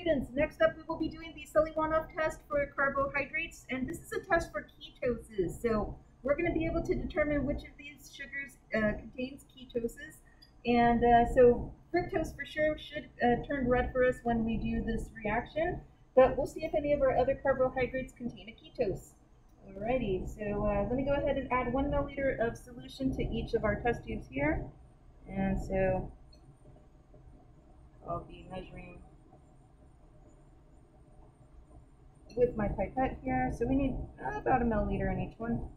students, next up we will be doing the Seliwanoff test for carbohydrates, and this is a test for ketoses. So we're going to be able to determine which of these sugars contains ketoses. And so fructose for sure should turn red for us when we do this reaction, but we'll see if any of our other carbohydrates contain a ketose. Alrighty, so let me go ahead and add 1 milliliter of solution to each of our test tubes here. And so I'll be measuring with my pipette here. So we need about 1 milliliter in each one.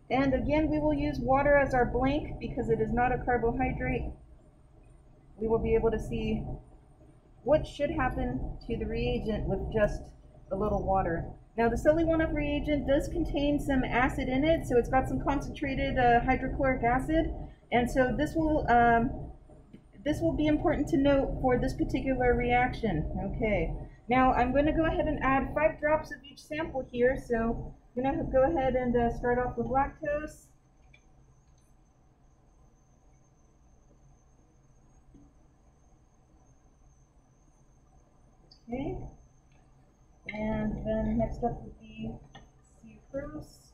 And again, we will use water as our blank because it is not a carbohydrate. We will be able to see what should happen to the reagent with just a little water. Now the Seliwanoff reagent does contain some acid in it, so it's got some concentrated hydrochloric acid, and so this will be important to note for this particular reaction. Okay, now I'm going to go ahead and add 5 drops of each sample here, so I'm going to go ahead and start off with lactose. Okay, and then next up would be sucrose.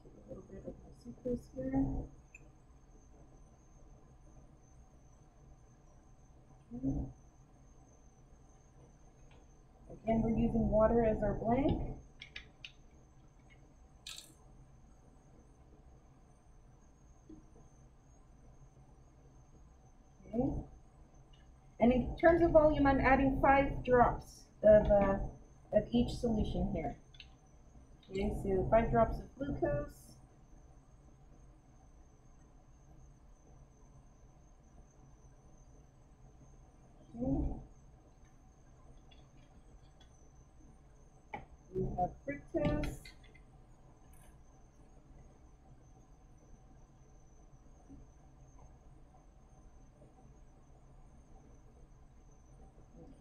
Take a little bit of the sucrose here. Okay. Again, we're using water as our blank. Okay. And in terms of volume, I'm adding 5 drops of each solution here. Okay, so 5 drops of glucose. Okay. We have fructose.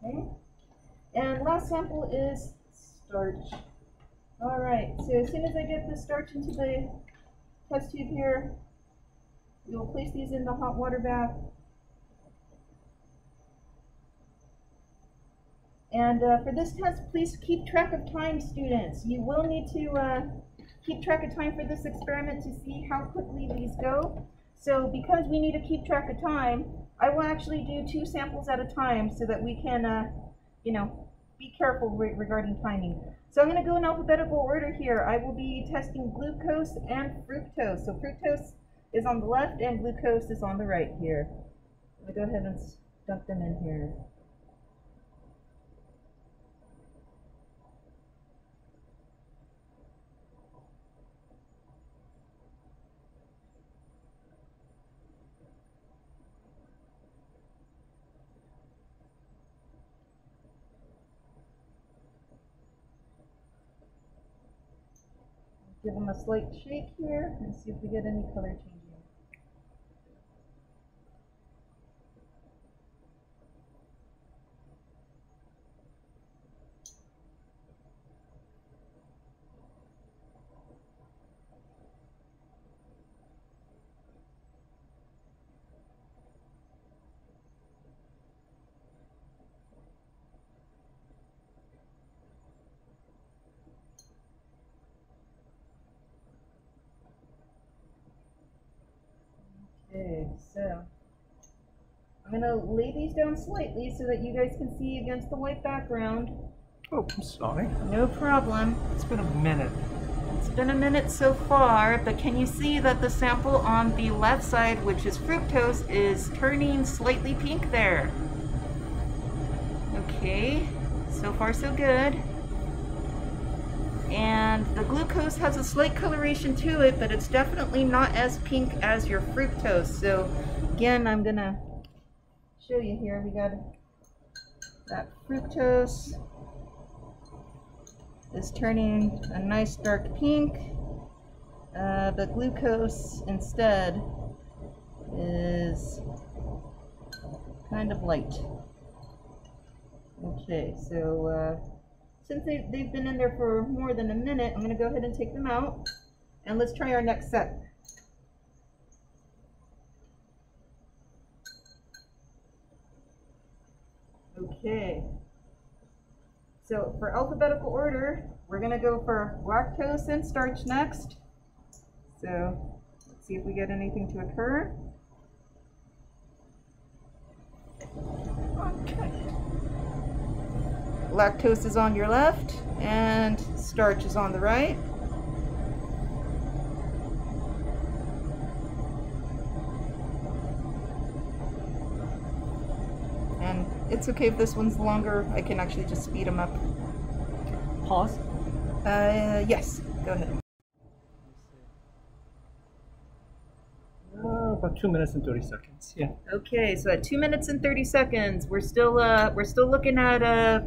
Okay. And last sample is starch. Alright, so as soon as I get the starch into the test tube here, we will place these in the hot water bath. And for this test, please keep track of time, students. You will need to keep track of time for this experiment to see how quickly these go. So because we need to keep track of time, I will actually do 2 samples at a time so that we can, you know, be careful regarding timing. So I'm going to go in alphabetical order here. I will be testing glucose and fructose. So fructose is on the left and glucose is on the right here. I'm going to go ahead and dump them in here. Give them a slight shake here and see if we get any color changing. Okay, so I'm going to lay these down slightly so that you guys can see against the white background. Oh, I'm sorry. No problem. It's been a minute. It's been a minute so far, but can you see that the sample on the left side, which is fructose, is turning slightly pink there? Okay, so far so good. And the glucose has a slight coloration to it, but it's definitely not as pink as your fructose. So again, I'm gonna show you here. We got that fructose is turning a nice dark pink. The glucose instead is kind of light. Okay, so since they've been in there for more than a minute, I'm going to go ahead and take them out. And let's try our next set. Okay. So for alphabetical order, we're going to go for lactose and starch next. So let's see if we get anything to occur. Okay. Lactose is on your left and starch is on the right. And it's okay if this one's longer. I can actually just speed them up. Pause. Yes, go ahead. About 2 minutes and 30 seconds. Yeah. Okay, so at 2 minutes and 30 seconds, we're still looking at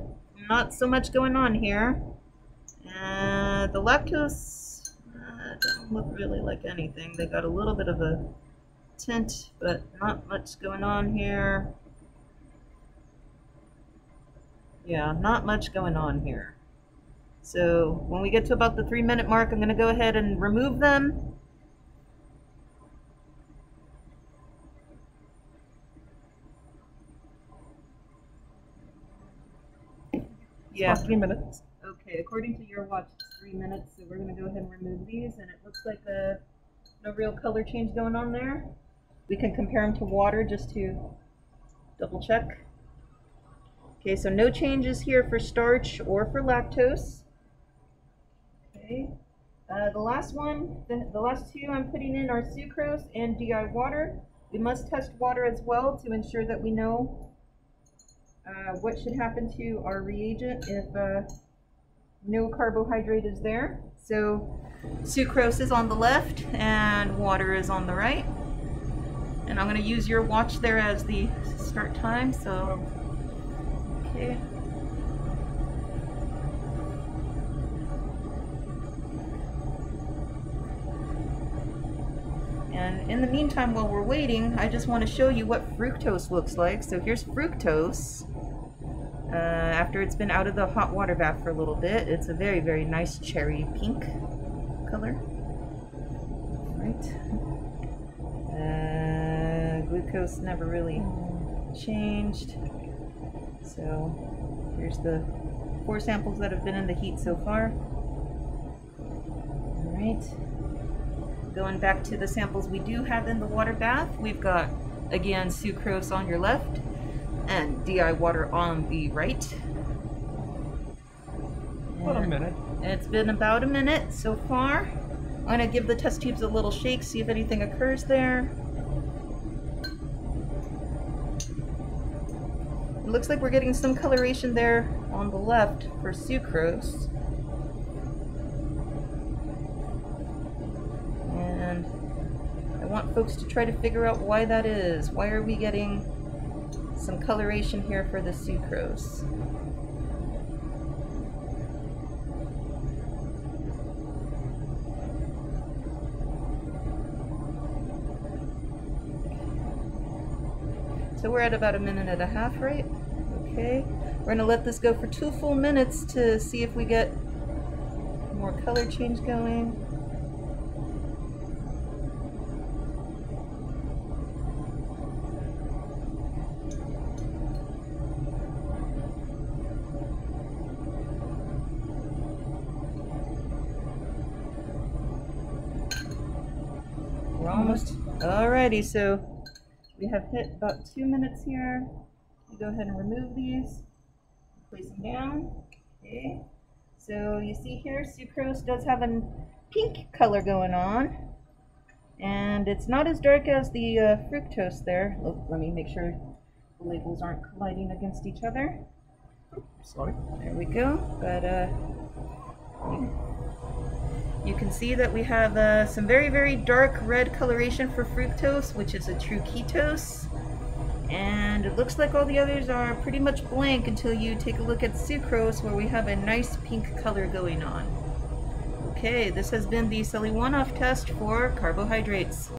not so much going on here. The lactose doesn't look really like anything. They got a little bit of a tint, but not much going on here. Yeah, not much going on here. So when we get to about the 3-minute mark, I'm going to go ahead and remove them. Yeah. About 3 minutes. Okay, according to your watch, it's 3 minutes, so we're going to go ahead and remove these, and it looks like no real color change going on there. We can compare them to water just to double check. Okay, so no changes here for starch or for lactose. Okay, the last one, the last two I'm putting in are sucrose and DI water. We must test water as well to ensure that we know what should happen to our reagent if no carbohydrate is there. So sucrose is on the left and water is on the right. And I'm going to use your watch there as the start time. So, okay. And in the meantime, while we're waiting, I just want to show you what fructose looks like. So here's fructose. After it's been out of the hot water bath for a little bit, it's a very, very nice cherry pink color. Right. Glucose never really changed. So here's the 4 samples that have been in the heat so far. All right. Going back to the samples we do have in the water bath, we've got, again, sucrose on your left and DI water on the right. About a minute. It's been about a minute so far. I'm going to give the test tubes a little shake, see if anything occurs there. It looks like we're getting some coloration there on the left for sucrose. And I want folks to try to figure out why that is. Why are we getting some coloration here for the sucrose? So we're at about 1.5 minutes, right? Okay. We're going to let this go for 2 full minutes to see if we get more color change going. We're almost. Alrighty, so we have hit about 2 minutes here. We go ahead and remove these, place them down. Okay. So you see here, sucrose does have a pink color going on, and it's not as dark as the fructose there. Look, let me make sure the labels aren't colliding against each other. Sorry. There we go. But you can see that we have some very, very dark red coloration for fructose, which is a true ketose. And it looks like all the others are pretty much blank until you take a look at sucrose, where we have a nice pink color going on. Okay, this has been the Seliwanoff test for carbohydrates.